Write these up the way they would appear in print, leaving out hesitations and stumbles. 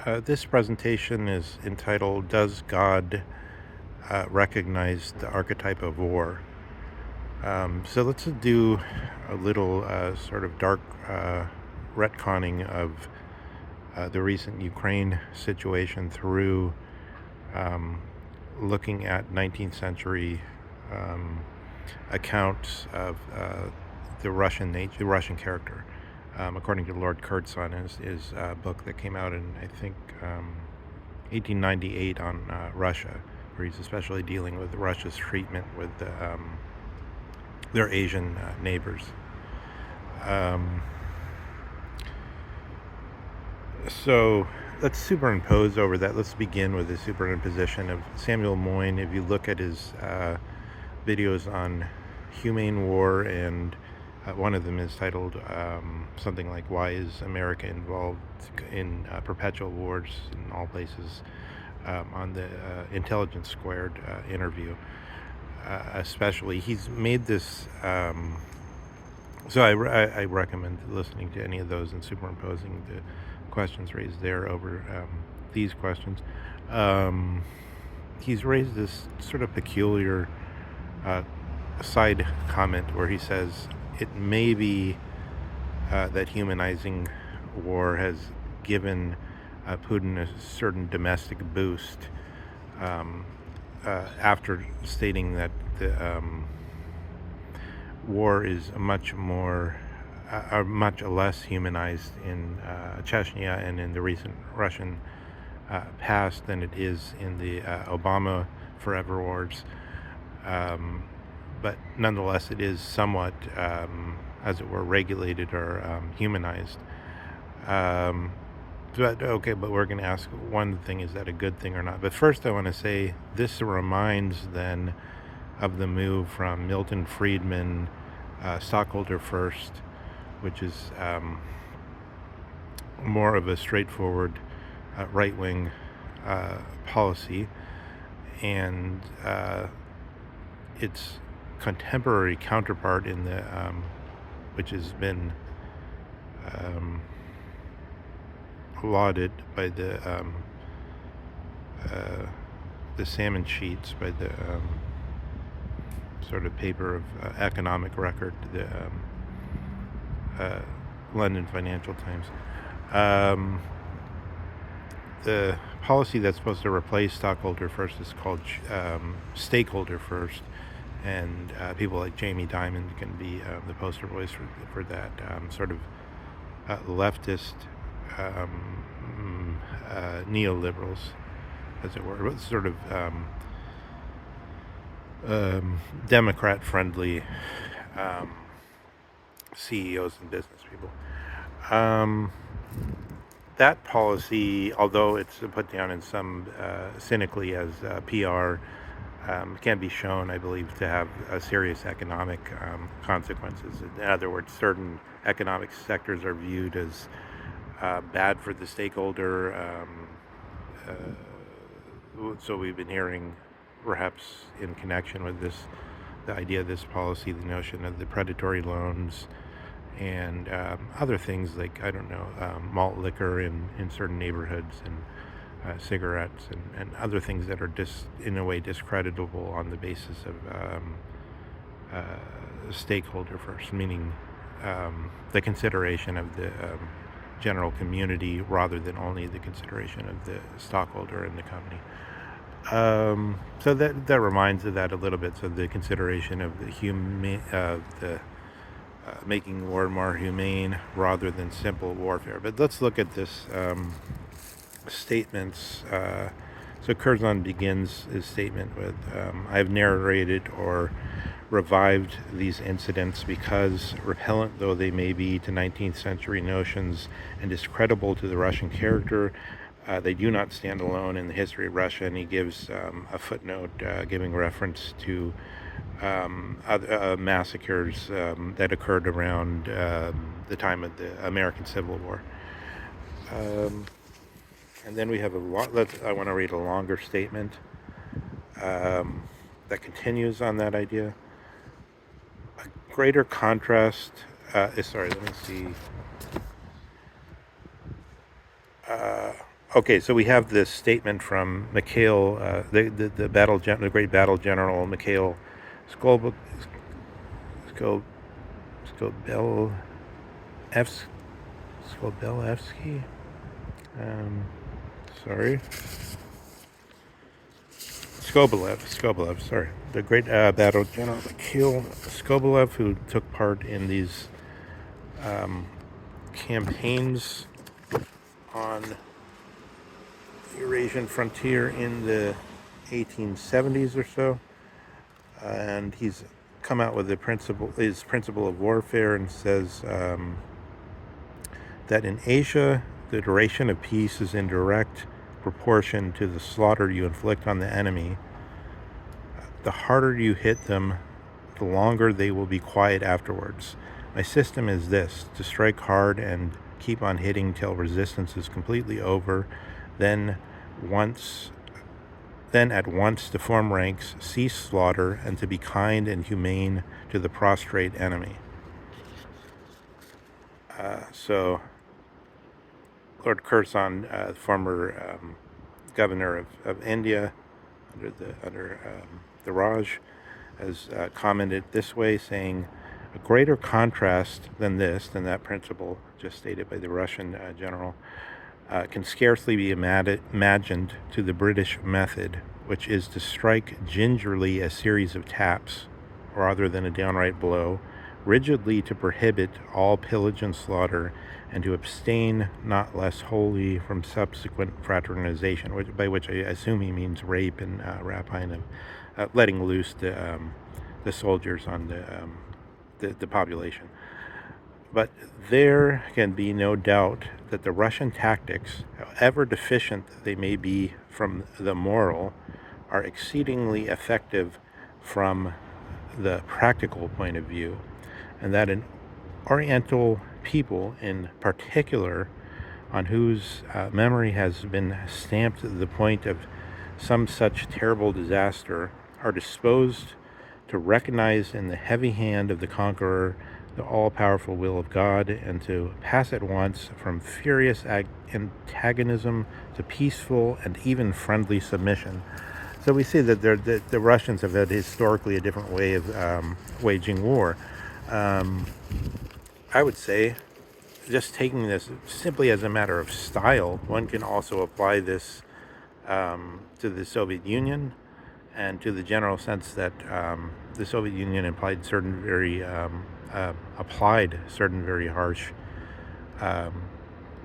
This presentation is entitled Does God Recognize the Archetype of War? So let's do a little sort of dark retconning of the recent Ukraine situation through um, looking at 19th century um, accounts of the the Russian character. According to Lord Kurtzon, his book that came out in, I think, 1898 on Russia, where he's especially dealing with Russia's treatment with their Asian neighbors. Um, so let's superimpose over that. Let's begin with the superimposition of Samuel Moyn. If you look at his videos on humane war, and one of them is titled something like "Why is America Involved in Perpetual Wars in All Places?" On the Intelligence Squared interview, especially, he's made this. I recommend listening to any of those and superimposing the questions raised there over these questions. Um, he's raised this sort of peculiar uh, side comment where he says it may be that humanizing war has given Putin a certain domestic boost, um, after stating that the war is much less humanized in Chechnya and in the recent Russian past than it is in the Obama forever wars. But nonetheless, it is somewhat, as it were, regulated or humanized. Um, but we're going to ask one thing: is that a good thing or not? But first, I want to say this reminds then of the move from Milton Friedman, stockholder first, which is more of a straightforward right wing policy, and its contemporary counterpart in the which has been lauded by the salmon sheets, by the sort of paper of economic record, the London Financial Times. The policy that's supposed to replace stockholder first is called stakeholder first, and people like Jamie Dimon can be the poster boys for that sort of leftist neoliberals, as it were, but sort of Democrat-friendly CEOs and business people. That policy, although it's put down in some cynically as PR, can be shown, I believe, to have serious economic consequences. In other words, certain economic sectors are viewed as bad for the stakeholder. So we've been hearing, perhaps in connection with this, the idea of this policy, the notion of the predatory loans and other things like, I don't know, malt liquor in certain neighborhoods, and cigarettes, and other things that are in a way discreditable on the basis of stakeholder first, meaning the consideration of the general community rather than only the consideration of the stockholder in the company. So that reminds of that a little bit. So the consideration of the making war more humane rather than simple warfare. But let's look at this statements. So Curzon begins his statement with, I have narrated or revived these incidents because, repellent though they may be to 19th century notions and discreditable to the Russian character, they do not stand alone in the history of Russia. And he gives a footnote giving reference to other massacres that occurred around the time of the American Civil War. And then we have I want to read a longer statement that continues on that idea. A greater contrast. Sorry, let me see. Okay, so we have this statement from Mikhail, the great battle general Mikhail Skobel, Skob, Skobelevsky. Skobelevsky. Um, sorry, Skobelev. Sorry, the great battle general Mikhail Skobelev, who took part in these campaigns on the Eurasian frontier in the 1870s or so, and he's come out with his principle of warfare, and says that in Asia, the duration of peace is in direct proportion to the slaughter you inflict on the enemy. The harder you hit them, the longer they will be quiet afterwards. My system is this: to strike hard and keep on hitting till resistance is completely over, then once at once to form ranks, cease slaughter, and to be kind and humane to the prostrate enemy. So Lord Curzon, former governor of India under the Raj, has commented this way, saying, "A greater contrast than that principle just stated by the Russian general, can scarcely be imagined to the British method, which is to strike gingerly a series of taps, rather than a downright blow, rigidly to prohibit all pillage and slaughter, and to abstain not less wholly from subsequent fraternization," by which I assume he means rape and rapine, of letting loose the soldiers on the population. But there can be no doubt that the Russian tactics, however deficient they may be from the moral, are exceedingly effective from the practical point of view, and that an Oriental people in particular, on whose memory has been stamped to the point of some such terrible disaster, are disposed to recognize in the heavy hand of the conqueror the all-powerful will of God, and to pass at once from furious antagonism to peaceful and even friendly submission. So we see that the Russians have had historically a different way of waging war. I would say, just taking this simply as a matter of style, one can also apply this to the Soviet Union, and to the general sense that the Soviet Union applied certain very harsh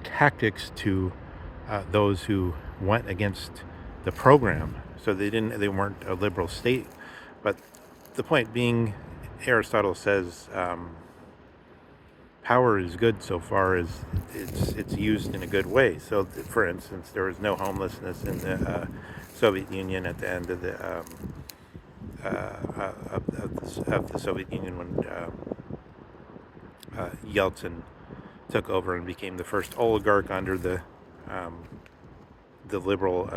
tactics to those who went against the program. So they weren't a liberal state. But the point being, Aristotle says power is good so far as it's used in a good way. So, for instance, there was no homelessness in the Soviet Union at the end of the Soviet Union, when Yeltsin took over and became the first oligarch under the liberal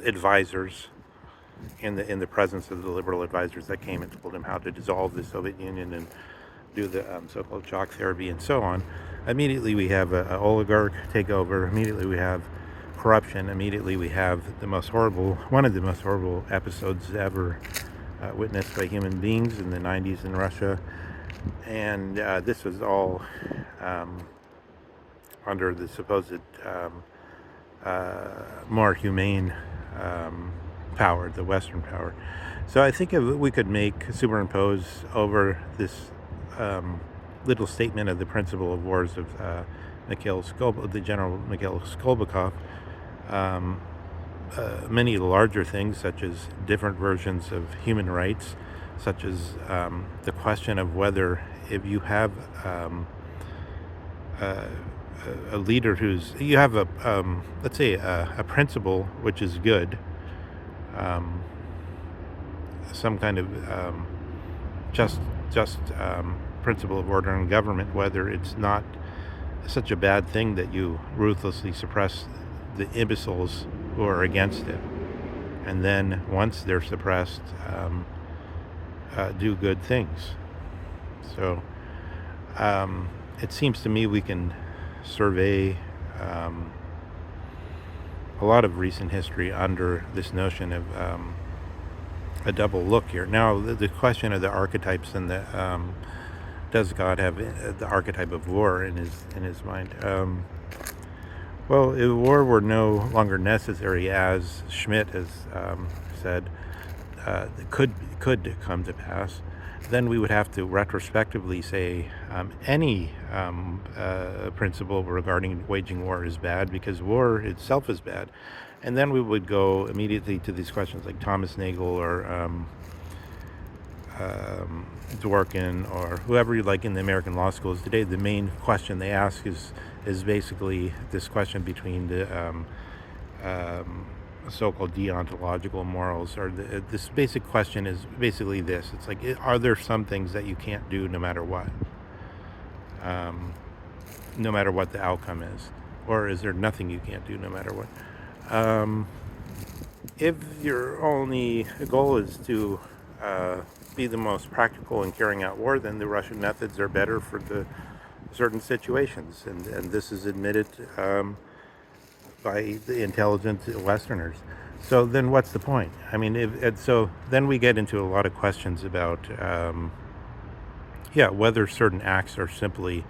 advisors, in the presence of the liberal advisors that came and told him how to dissolve the Soviet Union and do the so-called shock therapy and so on. Immediately we have an oligarch take over. Immediately we have corruption. Immediately we have one of the most horrible episodes ever witnessed by human beings in the 90s in Russia. And this was all under the supposed more humane power, the Western power. So I think if we could superimpose over this little statement of the principle of wars of the General Mikhail Skolbakov, many larger things, such as different versions of human rights, such as the question of whether, if you have a leader you have let's say a principle which is good, some kind of just principle of order in government, whether it's not such a bad thing that you ruthlessly suppress the imbeciles who are against it, and then once they're suppressed, do good things. So it seems to me we can survey um, a lot of recent history under this notion of a double look here. Now, the question of the archetypes and the does God have the archetype of war in his mind? Well, if war were no longer necessary, as Schmidt has said, could come to pass, then we would have to retrospectively say any principle regarding waging war is bad because war itself is bad. And then we would go immediately to these questions like Thomas Nagel or Dworkin or whoever you like in the American law schools today. The main question they ask is basically this question between the so-called deontological morals, or this basic question is basically this. It's like, are there some things that you can't do no matter what? No matter what the outcome is? Or is there nothing you can't do no matter what? If your only goal is to be the most practical in carrying out war, then the Russian methods are better for the certain situations, and this is admitted by the intelligent Westerners. So then what's the point? I mean, so then we get into a lot of questions about, whether certain acts are simply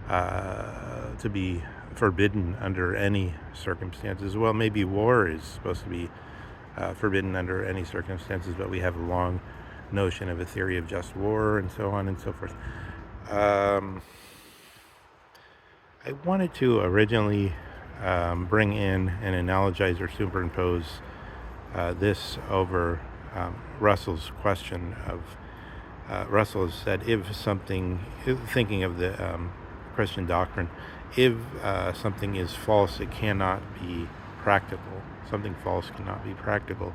to be forbidden under any circumstances. Well, maybe war is supposed to be forbidden under any circumstances, but we have a long notion of a theory of just war and so on and so forth. I wanted to originally bring in and analogize or superimpose this over Russell's question of Russell has said, thinking of the Christian doctrine, if something is false, it cannot be practical. Something false cannot be practical.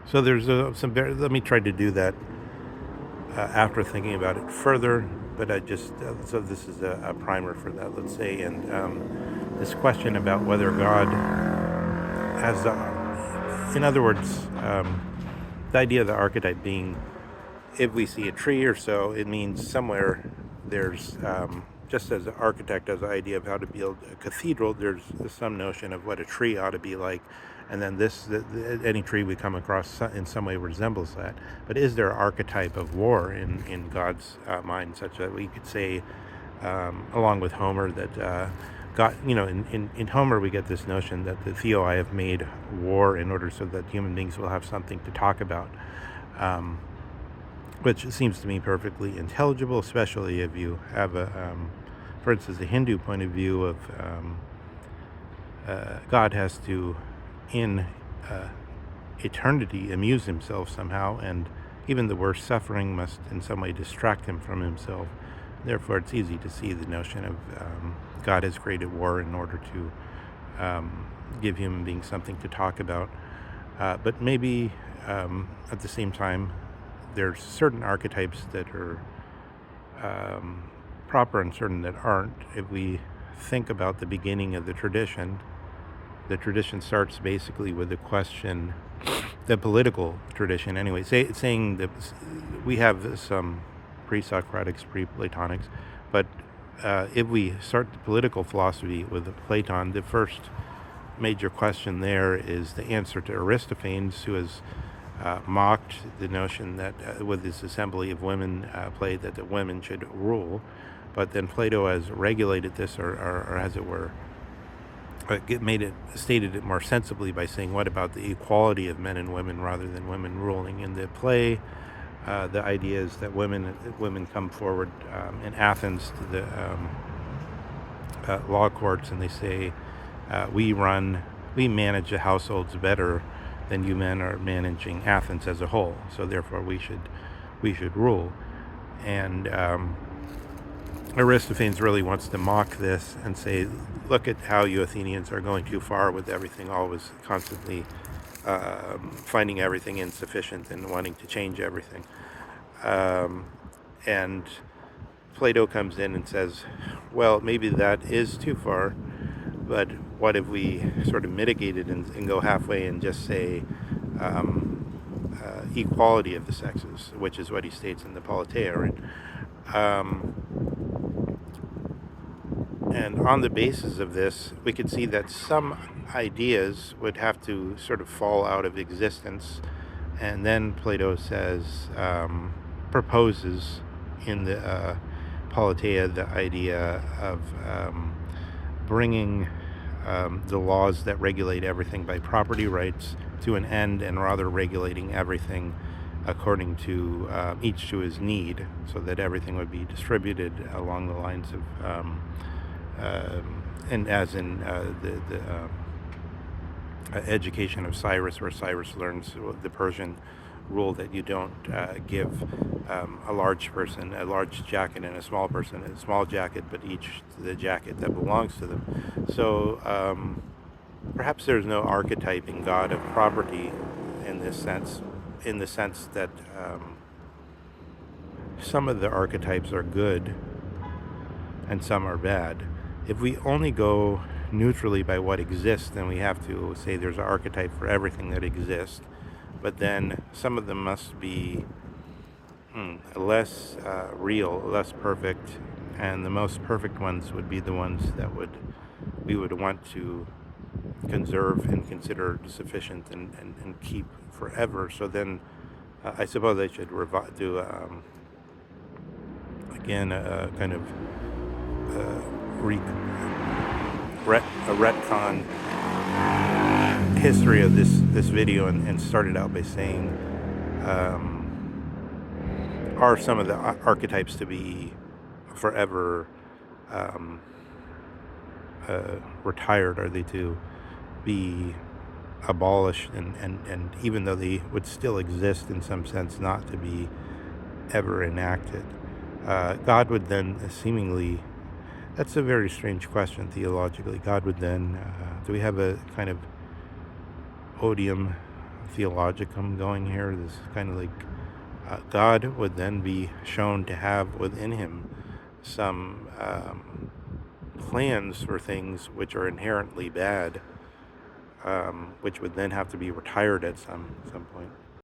So there's let me try to do that after thinking about it further, but I just, so this is a primer for that, let's say, and this question about whether God has in other words, the idea of the archetype being, if we see a tree or so, it means somewhere there's, just as an architect has the idea of how to build a cathedral, there's some notion of what a tree ought to be like, and then any tree we come across in some way resembles that. But is there an archetype of war in God's mind, such that we could say, along with Homer, that God, in Homer we get this notion that the Theoi have made war in order so that human beings will have something to talk about, which seems to me perfectly intelligible, especially if you have for instance, a Hindu point of view of God has to, in eternity, amuse himself somehow, and even the worst suffering must in some way distract him from himself. Therefore, it's easy to see the notion of God has created war in order to give human beings something to talk about. But maybe at the same time, there's certain archetypes that are proper and certain that aren't. If we think about the beginning of the tradition starts basically with the question, the political tradition anyway, saying that we have some pre-Socratics, pre-Platonics, but if we start the political philosophy with Platon, the first major question there is the answer to Aristophanes, who has mocked the notion that with this assembly of women play that the women should rule, but then Plato has regulated this, or as it were, stated it more sensibly by saying, what about the equality of men and women rather than women ruling? In the play, the idea is that women come forward in Athens to the law courts, and they say, we manage the households better than you men are managing Athens as a whole, so therefore we should rule. And Aristophanes really wants to mock this and say, look at how you Athenians are going too far with everything, always constantly finding everything insufficient and wanting to change everything. And Plato comes in and says, well, maybe that is too far, but what if we sort of mitigate it and go halfway and just say equality of the sexes, which is what he states in the Politeia, right? And on the basis of this, we could see that some ideas would have to sort of fall out of existence. And then Plato says, proposes in the Politeia the idea of bringing the laws that regulate everything by property rights to an end, and rather regulating everything according to each to his need, so that everything would be distributed along the lines of and as in the education of Cyrus, where Cyrus learns the Persian rule that you don't give a large person a large jacket and a small person a small jacket, but each the jacket that belongs to them. So perhaps there's no archetype in God of property in this sense, in the sense that some of the archetypes are good and some are bad. If we only go neutrally by what exists, then we have to say there's an archetype for everything that exists. But then some of them must be less real, less perfect, and the most perfect ones would be the ones that we would want to conserve and consider sufficient and keep forever. So then I suppose I should do again a kind of a retcon history of this video, and started out by saying, are some of the archetypes to be forever retired? Are they to be abolished, and even though they would still exist in some sense, not to be ever enacted? God would then seemingly, that's a very strange question theologically. God would then, do we have a kind of odium theologicum going here? This kind of like God would then be shown to have within him some plans for things which are inherently bad, which would then have to be retired at some point.